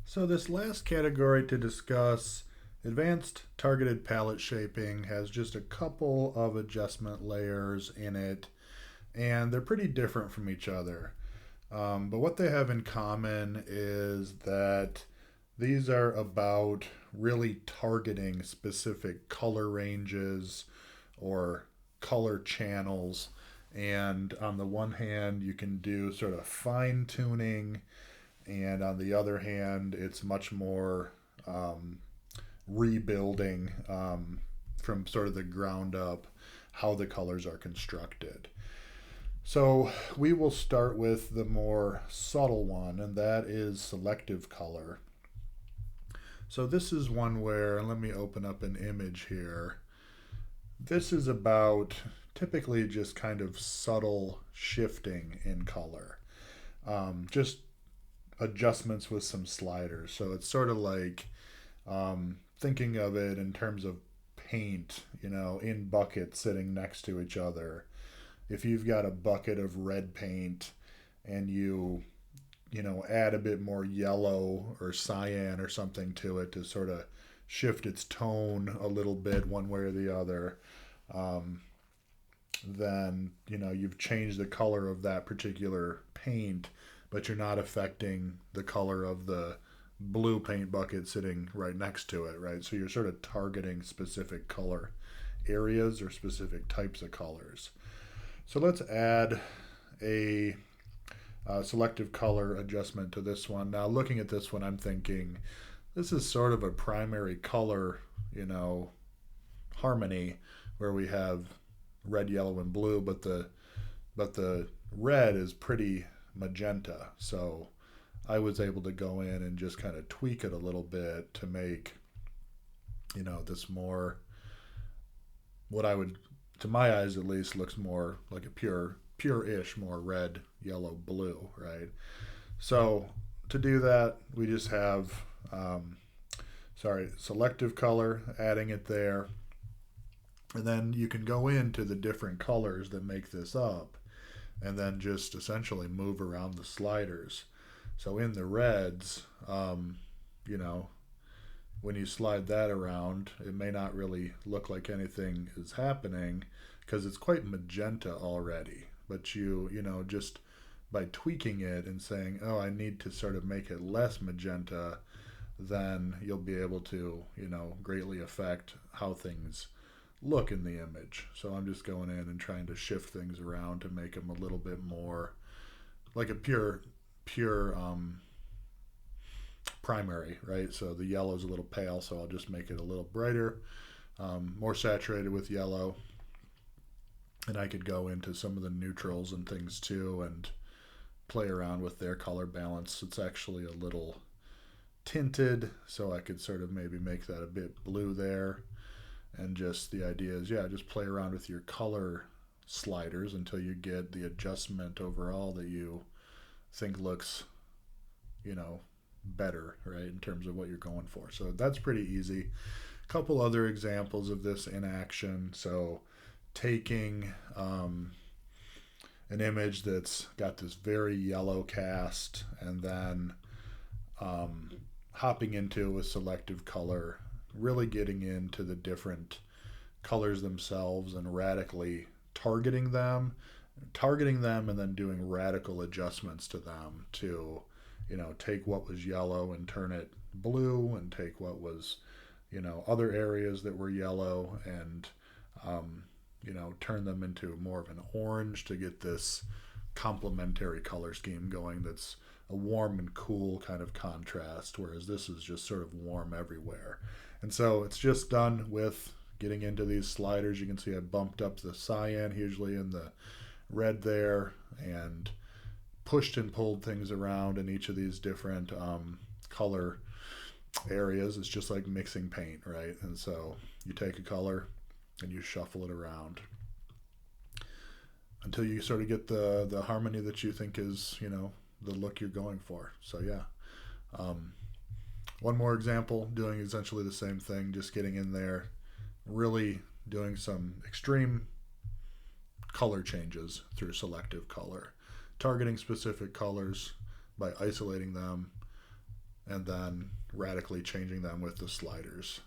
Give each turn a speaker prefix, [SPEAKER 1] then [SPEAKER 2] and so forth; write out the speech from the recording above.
[SPEAKER 1] So, this last category to discuss, advanced targeted palette shaping, has just a couple of adjustment layers in it, and they're pretty different from each other. But what they have in common is that these are about really targeting specific color ranges or color channels. And on the one hand, you can do sort of fine tuning, and on the other hand, it's much more um, rebuilding from sort of the ground up how the colors are constructed. So we will start with the more subtle one, and that is selective color. So this is one where, and let me open up an image here. This is about typically just kind of subtle shifting in color, just adjustments with some sliders. So it's sort of like thinking of it in terms of paint, in buckets sitting next to each other. If you've got a bucket of red paint and you add a bit more yellow or cyan or something to it to sort of shift its tone a little bit one way or the other, um, then you've changed the color of that particular paint, but you're not affecting the color of the blue paint bucket sitting right next to it, right? So you're sort of targeting specific color areas or specific types of colors. So let's add a selective color adjustment to this one. Now, looking at this one, I'm thinking this is sort of a primary color, harmony where we have red, yellow, and blue, but the red is pretty magenta. So I was able to go in and just kind of tweak it a little bit to make this more what I would, to my eyes at least, looks more like a pure-ish, more red, yellow, blue, right? So to do that, we just have, selective color, adding it there. And then you can go into the different colors that make this up and then just essentially move around the sliders. So in the reds, you know, when you slide that around, it may not really look like anything is happening because it's quite magenta already. But just by tweaking it and saying, oh, I need to sort of make it less magenta, then you'll be able to, greatly affect how things look in the image. So I'm just going in and trying to shift things around to make them a little bit more like a pure primary, right? So the yellow is a little pale, so I'll just make it a little brighter, more saturated with yellow. And I could go into some of the neutrals and things too and play around with their color balance. It's actually a little tinted, so I could sort of maybe make that a bit blue there. And just the idea is, yeah, just play around with your color sliders until you get the adjustment overall that you think looks, better, right, in terms of what you're going for. So that's pretty easy. A couple other examples of this in action. So taking an image that's got this very yellow cast and then hopping into a selective color, really getting into the different colors themselves and radically targeting them and then doing radical adjustments to them to take what was yellow and turn it blue, and take what was other areas that were yellow and turn them into more of an orange to get this complementary color scheme going that's a warm and cool kind of contrast, whereas this is just sort of warm everywhere. And so it's just done with getting into these sliders. You can see I bumped up the cyan hugely in the red there and pushed and pulled things around in each of these different color areas. It's just like mixing paint, right? And so you take a color and you shuffle it around until you sort of get the harmony that you think is, the look you're going for. So yeah. One more example, doing essentially the same thing, just getting in there, really doing some extreme color changes through selective color, targeting specific colors by isolating them, and then radically changing them with the sliders.